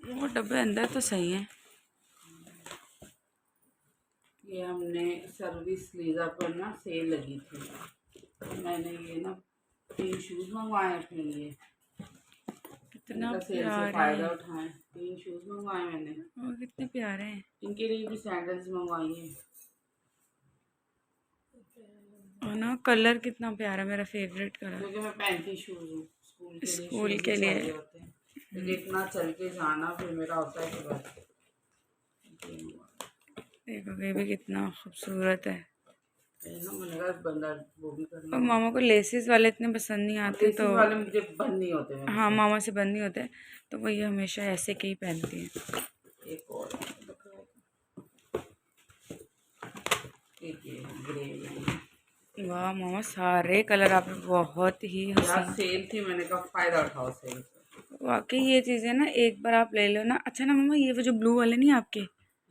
वो डब्बे अंदर तो सही है। ये हमने सर्विस लीजा पर ना सेल लगी थी, तो मैंने ये ना 3 शूज़ मंगवाए अपने लिए। कितना इनका सेल से प्यारे फ़ायदा हैं। उठाएं। 3 शूज़ मंगवाए मैंने। और कितने प्यारे हैं। इनके लिए भी सैंडल्स मंगवाई हैं। और ना कलर कितना प्यारा, मेरा फेवरेट कलर। क्योंकि मैं पहनती शूज़ हूँ, स्कूल के लिए स्कूल शूज़ ही के लिए। चाहिए होते हैं। क्योंकि इतना चल के जाना फिर मेरा होता है कि बस देखो ये भी कितना खूबसूरत है। ना मैंने कहा बंदा वो भी करना और होता मामा को लेसेस वाले इतने पसंद नहीं है। और आते तो। लेसिस वाले मुझे बंद नहीं होते मेरे हाँ, से। मामा से बंद नहीं होते, तो वो ये हमेशा ऐसे के ही पहनती हैं। एक और एक ये ग्रे। वाह मामा, सारे कलर आपने बहुत ही यार हसीन। सेल थी, मैंने कहा फायदा उठाओ सेल से। वाकई ये चीज़ें ना एक बार आप ले लो ना। अच्छा ना मामा, ये वो जो ब्लू वाले नहीं आपके।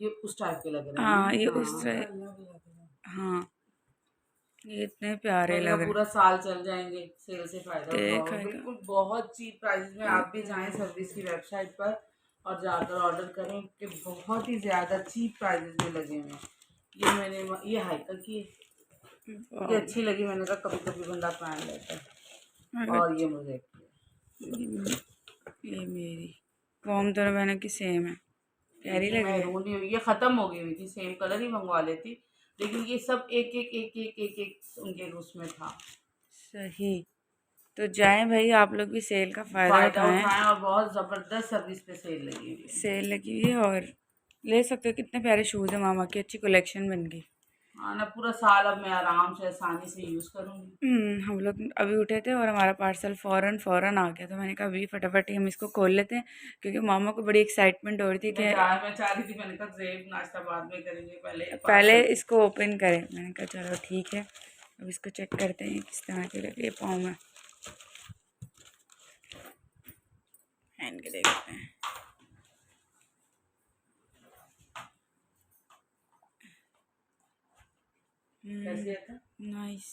ये उस टाइप के लग रहे हैं हाँ ये ना। उस हाँ हाँ, ये इतने प्यारे मैंने कहा लग रहे। पूरा साल चल जाएंगे, सेल से फायदा उठाओ। देखा बिल्कुल बहुत चीप प्राइस में आप भी जाएं सर्विस की वेबसाइट पर और जाकर ऑर्डर करें कि बहुत ही ज़्यादा चीप प्राइस में लगे हुए हैं। ये मैंने ये हाइकर की ये अच्छी लगी, मैंने कहा कभी कभी बंदा पहन लेता है। और ये मुझे ये मेरी वॉर्म दोनों बहनों की सेम है, प्यारी ये लग रही है। मैरून ही हुई, ये ख़त्म हो गई हुई थी, सेम कलर ही मंगवा लेती, लेकिन ये सब एक एक एक एक एक एक उनके उसमें था। सही। तो जाएं भाई, आप लोग भी सेल का फ़ायदा फ़ायदा उठाएं। उठाएं और बहुत ज़बरदस्त सर्विस पे सेल लगी हुई है। सेल लगी हुई है और ले सकते हो। कितने प्यारे शूज़ है, मामा की अच्छी कलेक्शन बन गई। हाँ ना, पूरा साल अब मैं आराम से आसानी से यूज़ करूँगी। हम लोग अभी उठे थे और हमारा पार्सल फ़ौरन फ़ौरन आ गया, तो मैंने कहा अभी फटाफट ही हम इसको खोल लेते हैं, क्योंकि मामा को बड़ी एक्साइटमेंट हो रही थी कि मैं चाह रही थी, मैंने कहा जेब नाश्ता बाद में करेंगे, पहले पहले पार्सल। इसको ओपन करें। मैंने कहा चलो ठीक है, अब इसको चेक करते हैं किस तरह के लगे पाँव में। पहन के देखते हैं। कैसे था नाइस।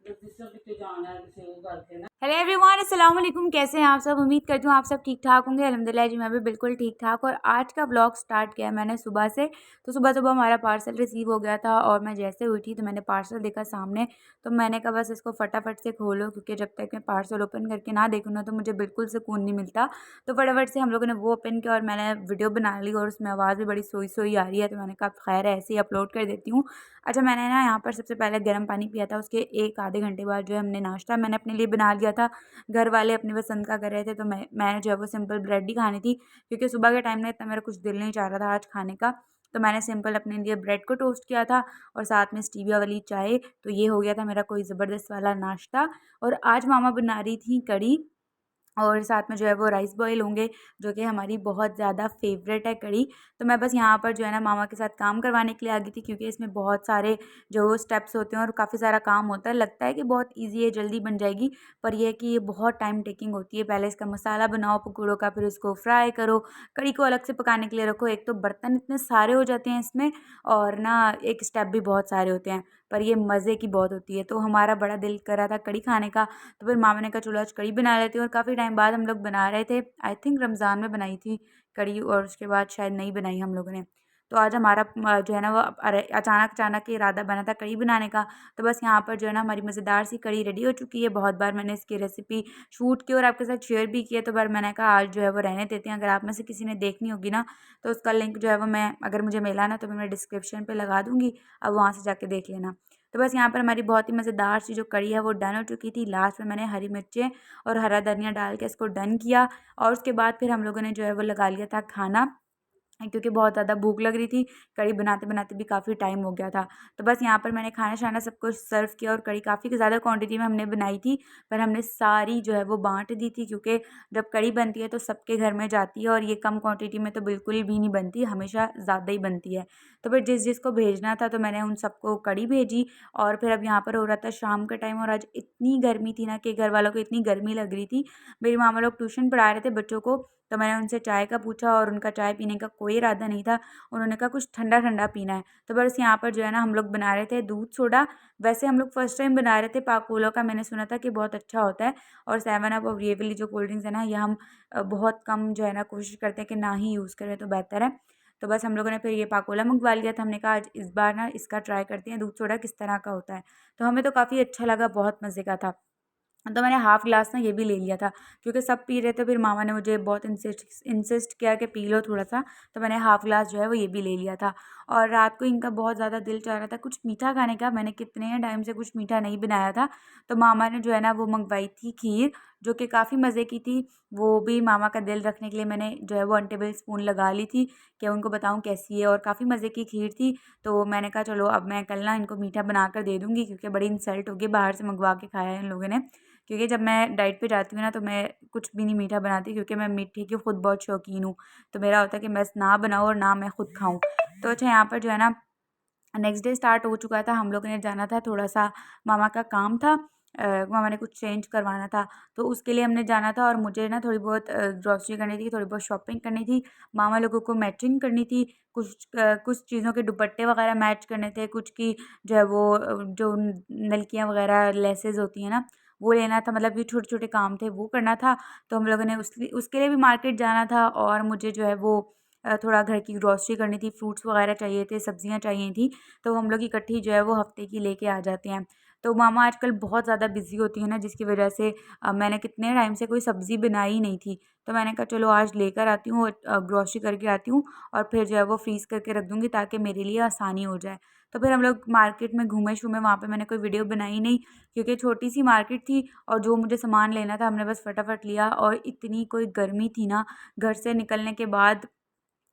जिससे कितने जाना है किसी वो करके ना। हेलो एवरीवन, अस्सलाम वालेकुम। कैसे हैं आप सब? उम्मीद करती हूँ आप सब ठीक ठाक होंगे। अल्हम्दुलिल्लाह जी, मैं भी बिल्कुल ठीक ठाक। और आज का व्लॉग स्टार्ट किया मैंने सुबह से। तो सुबह सुबह हमारा पार्सल रिसीव हो गया था और मैं जैसे उठी तो मैंने पार्सल देखा सामने। तो मैंने कहा बस इसको फटाफट से खोलो, क्योंकि जब तक मैं पार्सल ओपन करके ना देखूँ ना तो मुझे बिल्कुल सुकून नहीं मिलता। तो फटाफट से हम लोगों ने वो ओपन किया और मैंने वीडियो बना ली और उसमें आवाज़ भी बड़ी सोई सोई आ रही है, तो मैंने कहा खैर ऐसे ही अपलोड कर देती हूँ। अच्छा, मैंने ना यहाँ पर सबसे पहले गर्म पानी पिया था, उसके एक आधे घंटे बाद जो है हमने नाश्ता मैंने अपने लिए बना लिया था। घर वाले अपनी पसंद का कर रहे थे, तो मैंने जो है वो सिंपल ब्रेड ही खानी थी, क्योंकि सुबह के टाइम में इतना मेरा कुछ दिल नहीं चाह रहा था आज खाने का। तो मैंने सिंपल अपने लिए ब्रेड को टोस्ट किया था और साथ में स्टीविया वाली चाय। तो ये हो गया था मेरा कोई ज़बरदस्त वाला नाश्ता। और आज मामा बना रही थी कढ़ी और साथ में जो है वो राइस बॉयल होंगे, जो कि हमारी बहुत ज़्यादा फ़ेवरेट है कढ़ी। तो मैं बस यहाँ पर जो है ना मामा के साथ काम करवाने के लिए आ गई थी, क्योंकि इसमें बहुत सारे जो स्टेप्स होते हैं और काफ़ी सारा काम होता है। लगता है कि बहुत ईज़ी है, जल्दी बन जाएगी, पर ये है कि ये बहुत टाइम टेकिंग होती है। पहले इसका मसाला बनाओ पकौड़ों का, फिर उसको फ्राई करो, कढ़ी को अलग से पकाने के लिए रखो। एक तो बर्तन इतने सारे हो जाते हैं इसमें, और ना एक स्टेप भी बहुत सारे होते हैं, पर ये मज़े की बहुत होती है। तो हमारा बड़ा दिल कर रहा था कढ़ी खाने का, तो फिर मामा ने कहा चलो आज कढ़ी बना लेते हैं। और काफ़ी टाइम बाद हम लोग बना रहे थे, आई थिंक रमज़ान में बनाई थी कढ़ी और उसके बाद शायद नहीं बनाई हम लोगों ने। तो आज हमारा जो है ना वो अचानक अचानक इरादा बना था कढ़ी बनाने का। तो बस यहाँ पर जो है ना हमारी मज़ेदार सी कढ़ी रेडी हो चुकी है। बहुत बार मैंने इसकी रेसिपी शूट की और आपके साथ शेयर भी की है, तो पर मैंने कहा आज जो है वो रहने देते हैं। अगर आप में से किसी ने देखनी होगी ना तो उसका लिंक जो है वो मैं, अगर मुझे मिला ना तो मैं डिस्क्रिप्शन पर लगा दूँगी, अब वहाँ से जाके देख लेना। तो बस यहाँ पर हमारी बहुत ही मज़ेदार सी जो कढ़ी है वो डन हो चुकी थी। लास्ट में मैंने हरी मिर्चें और हरा धनिया डाल के इसको डन किया और उसके बाद फिर हम लोगों ने जो है वो लगा लिया था खाना, क्योंकि बहुत ज़्यादा भूख लग रही थी। कढ़ी बनाते-बनाते भी काफ़ी टाइम हो गया था। तो बस यहाँ पर मैंने खाना-शाना सब कुछ सर्व किया और कढ़ी काफ़ी ज़्यादा क्वांटिटी में हमने बनाई थी, पर हमने सारी जो है वो बाँट दी थी, क्योंकि जब कढ़ी बनती है तो सबके घर में जाती है और ये कम क्वांटिटी में तो बिल्कुल भी नहीं बनती, हमेशा ज़्यादा ही बनती है। तो फिर जिस-जिस को भेजना था तो मैंने उन सबको कढ़ी भेजी। और फिर अब यहाँ पर हो रहा था शाम का टाइम और आज इतनी गर्मी थी ना कि घर वालों को इतनी गर्मी लग रही थी। मेरी मामा लोग ट्यूशन पढ़ा रहे थे बच्चों को, तो मैंने उनसे चाय का पूछा और उनका चाय पीने का कोई इरादा नहीं था। उन्होंने कहा कुछ ठंडा ठंडा पीना है। तो बस यहाँ पर जो है ना हम लोग बना रहे थे दूध सोडा। वैसे हम लोग फर्स्ट टाइम बना रहे थे पाकोला का, मैंने सुना था कि बहुत अच्छा होता है। और 7 अप और ये वाली जो कोल्ड ड्रिंक्स है ना, ये हम बहुत कम जो है ना कोशिश करते हैं कि ना ही यूज़ करें तो बेहतर है। तो बस हम लोगों ने फिर ये पाकोला मंगवा लिया था। हमने कहा आज इस बार ना इसका ट्राई करते हैं दूध सोडा किस तरह का होता है। तो हमें तो काफ़ी अच्छा लगा, बहुत मज़े का था। तो मैंने हाफ़ ग्लास ना ये भी ले लिया था, क्योंकि सब पी रहे थे। फिर मामा ने मुझे बहुत इंसिस्ट किया कि पी लो थोड़ा-सा, तो मैंने हाफ़ ग्लास जो है वो ये भी ले लिया था। और रात को इनका बहुत ज़्यादा दिल चाह रहा था कुछ मीठा खाने का, मैंने कितने टाइम से कुछ मीठा नहीं बनाया था। तो मामा ने जो है ना वो मँगवाई थी खीर, जो कि काफ़ी मज़े की थी। वो भी मामा का दिल रखने के लिए मैंने जो है वो 1 टेबल स्पून लगा ली थी कि उनको बताऊँ कैसी है, और काफ़ी मज़े की खीर थी। तो मैंने कहा चलो अब मैं कल ना इनको मीठा बना कर दे दूँगी, क्योंकि बड़ी इंसल्ट होगी, बाहर से मँगवा के खाया है इन लोगों ने। क्योंकि जब मैं डाइट पे जाती हूँ ना, तो मैं कुछ भी नहीं मीठा बनाती, क्योंकि मैं मीठे की खुद बहुत शौकीन हूँ। तो मेरा होता है कि बस ना बनाऊँ और ना मैं खुद खाऊँ। तो अच्छा, यहाँ पर जो है ना नेक्स्ट डे स्टार्ट हो चुका था। हम लोगों ने जाना था, थोड़ा-सा मामा का काम था। मामा ने कुछ चेंज करवाना था, तो उसके लिए हमने जाना था। और मुझे ना थोड़ी बहुत ग्रॉसरी करनी थी, थोड़ी बहुत शॉपिंग करनी थी। मामा लोगों को मैचिंग करनी थी। कुछ चीज़ों के दुपट्टे वगैरह मैच करने थे, कुछ की जो है वो जो नलकियाँ वगैरह लेसेस होती हैं ना, वो लेना था। मतलब ये छोटे-छोटे काम थे, वो करना था। तो हम लोगों ने उसके लिए भी मार्केट जाना था। और मुझे जो है वो थोड़ा घर की ग्रॉसरी करनी थी, फ्रूट्स वगैरह चाहिए थे, सब्जियाँ चाहिए थी। तो हम लोग इकट्ठी जो है वो हफ़्ते की लेके आ जाते हैं। तो मामा आजकल बहुत ज़्यादा बिज़ी होती है ना, जिसकी वजह से मैंने कितने टाइम से कोई सब्ज़ी बनाई ही नहीं थी। तो मैंने कहा चलो आज लेकर आती हूँ, ग्रॉसरी करके आती हूँ, और फिर जो है वो फ्रीज़ करके रख दूँगी, ताकि मेरे लिए आसानी हो जाए। तो फिर हम लोग मार्केट में घूमे-शूमे, वहाँ पे मैंने कोई वीडियो बनाई नहीं, क्योंकि छोटी-सी मार्केट थी। और जो मुझे सामान लेना था हमने बस फटाफट लिया। और इतनी कोई गर्मी थी ना, घर से निकलने के बाद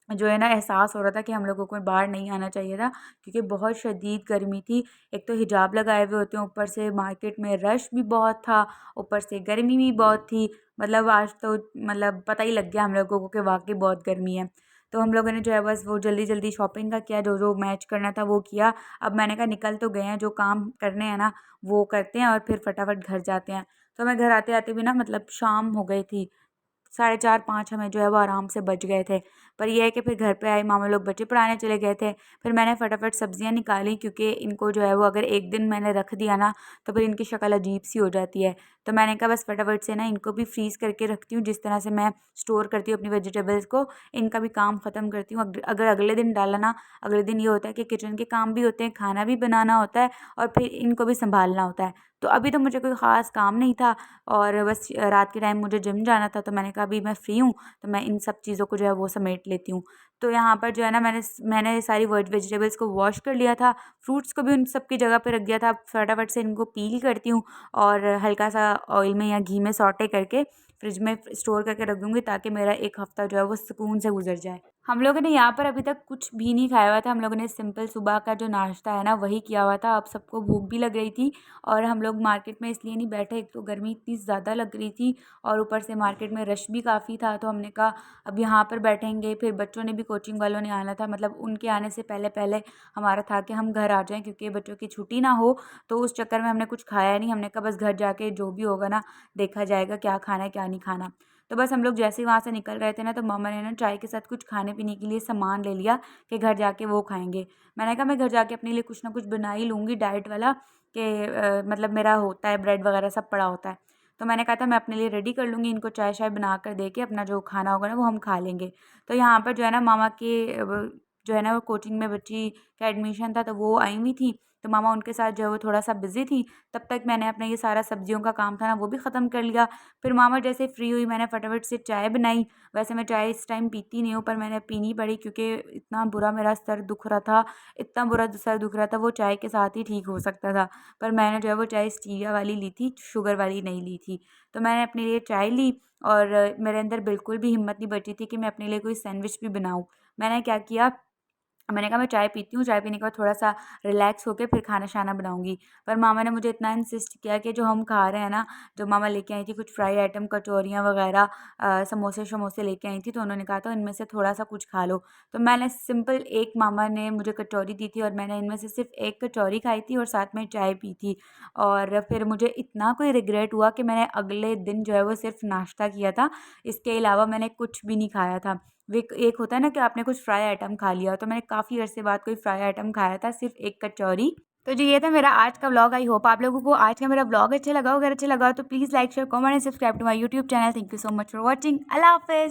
जो है ना एहसास हो रहा था कि हम लोगों को बाहर नहीं आना चाहिए था, क्योंकि बहुत शदीद गर्मी थी। एक तो हिजाब लगाए हुए होते हैं, ऊपर से मार्केट में रश भी बहुत था, ऊपर से गर्मी भी बहुत थी। मतलब आज तो मतलब पता ही लग गया हम लोगों को कि वाक़ई बहुत गर्मी है। तो हम लोगों ने जो है बस वो जल्दी-जल्दी शॉपिंग का किया, जो-जो मैच करना था वो किया। अब मैंने कहा निकल तो गए हैं, जो काम करने हैं ना वो करते हैं और फिर फटाफट घर जाते हैं। तो मैं घर आते-आते भी ना मतलब शाम हो गई थी। साढ़े 4-5 हमें जो है वो आराम से बज गए थे। पर ये है कि फिर घर पे आए, मामा लोग बच्चे पढ़ाने चले गए थे। फिर मैंने फटाफट सब्जियाँ निकाली, क्योंकि इनको जो है वो अगर एक दिन मैंने रख दिया ना, तो फिर इनकी शक्ल अजीब-सी हो जाती है। तो मैंने कहा बस फटाफट से ना इनको भी फ्रीज़ करके रखती हूँ, जिस तरह से मैं स्टोर करती हूँ अपनी वेजिटेबल्स को, इनका भी काम ख़त्म करती हूँ। अगर अगले दिन डाला ना, अगले दिन ये होता है कि किचन के काम भी होते हैं, खाना भी बनाना होता है, और फिर इनको भी सँभालना होता है। तो अभी तो मुझे कोई ख़ास काम नहीं था, और बस रात के टाइम मुझे जिम जाना था। तो मैंने कहा अभी मैं फ्री हूँ, तो मैं इन सब चीज़ों को जो है वो समेट लेती हूँ। तो यहाँ पर जो है ना मैंने सारी वेजिटेबल्स को वॉश कर लिया था, फ्रूट्स को भी उन सब की जगह पे रख दिया था। अब फटाफट से इनको पील करती हूँ, और हल्का-सा ऑयल में या घी में सौटे करके फ्रिज में स्टोर करके रख दूँगी, ताकि मेरा 1 हफ़्ता जो है वो सुकून से गुज़र जाए। हम लोगों ने यहाँ पर अभी तक कुछ भी नहीं खाया हुआ था। हम लोगों ने सिंपल सुबह का जो नाश्ता है ना वही किया हुआ था। अब सबको भूख भी लग रही थी, और हम लोग मार्केट में इसलिए नहीं बैठे, एक तो गर्मी इतनी ज़्यादा लग रही थी, और ऊपर से मार्केट में रश भी काफ़ी था। तो हमने कहा अब यहाँ पर बैठेंगे, फिर बच्चों ने भी, कोचिंग वालों ने आना था, मतलब उनके आने से पहले-पहले हमारा था कि हम घर आ जाएँ, क्योंकि बच्चों की छुट्टी ना हो। तो उस चक्कर में हमने कुछ खाया नहीं। हमने कहा बस घर जाके जो भी होगा ना देखा जाएगा, क्या खाना है क्या नहीं खाना। तो बस हम लोग जैसे ही वहाँ से निकल रहे थे ना, तो मम्मा ने ना चाय के साथ कुछ खाने-पीने के लिए सामान ले लिया कि घर जाके वो खाएँगे। मैंने कहा मैं घर जाके अपने लिए कुछ ना कुछ बना ही लूँगी डाइट वाला, कि मतलब मेरा होता है ब्रेड वगैरह सब पड़ा होता है। तो मैंने कहा था मैं अपने लिए रेडी कर लूँगी, इनको चाय-शाय बना कर दे के अपना जो खाना होगा ना वो हम खा लेंगे। तो यहाँ पर जो है ना मामा के जो है ना वो कोचिंग में बच्ची का एडमिशन था, तो वो आई हुई थी। तो मामा उनके साथ जो है वो थोड़ा-सा बिज़ी थी। तब तक मैंने अपना ये सारा सब्जियों का काम था ना वो भी ख़त्म कर लिया। फिर मामा जैसे फ्री हुई, मैंने फटाफट से चाय बनाई। वैसे मैं चाय इस टाइम पीती नहीं हूँ, पर मैंने पीनी पड़ी, क्योंकि इतना बुरा मेरा सर दुख रहा था, इतना बुरा सर दुख रहा था, वो चाय के साथ ही ठीक हो सकता था। पर मैंने जो है वो चाय स्टीविया वाली ली थी, शुगर वाली नहीं ली थी। तो मैंने अपने लिए चाय ली, और मेरे अंदर बिल्कुल भी हिम्मत नहीं बची थी कि मैं अपने लिए कोई सैंडविच भी बनाऊँ। मैंने क्या किया, मैंने कहा मैं चाय पीती हूँ, चाय पीने के बाद थोड़ा-सा रिलैक्स होके फिर खाना-शाना बनाऊँगी। पर मामा ने मुझे इतना इंसिस्ट किया कि जो हम खा रहे हैं ना, जो मामा लेके आई थी कुछ फ्राई आइटम, कचौरियाँ वग़ैरह, समोसे-शमोसे लेके आई थी, तो उन्होंने कहा था इनमें से थोड़ा-सा कुछ खा लो। तो मैंने सिंपल एक, मामा ने मुझे कचौरी दी थी और मैंने इनमें से सिर्फ़ एक कचौरी खाई थी और साथ में चाय पी थी। और फिर मुझे इतना कोई रिग्रेट हुआ कि मैंने अगले दिन जो है वो सिर्फ़ नाश्ता किया था, इसके अलावा मैंने कुछ भी नहीं खाया था। विक एक होता है ना कि आपने कुछ फ्राई आइटम खा लिया हो, तो मैंने काफ़ी अरसे बाद कोई फ्राई आइटम खाया था, सिर्फ़ एक कचौरी। तो जी, ये था मेरा आज का व्लॉग। आई होप आप लोगों को आज का मेरा व्लॉग अच्छा लगा हो। अगर अच्छा लगा हो तो please like, share, comment and subscribe to my YouTube channel. Thank you so much for watching. अल्लाह हाफ़िज़।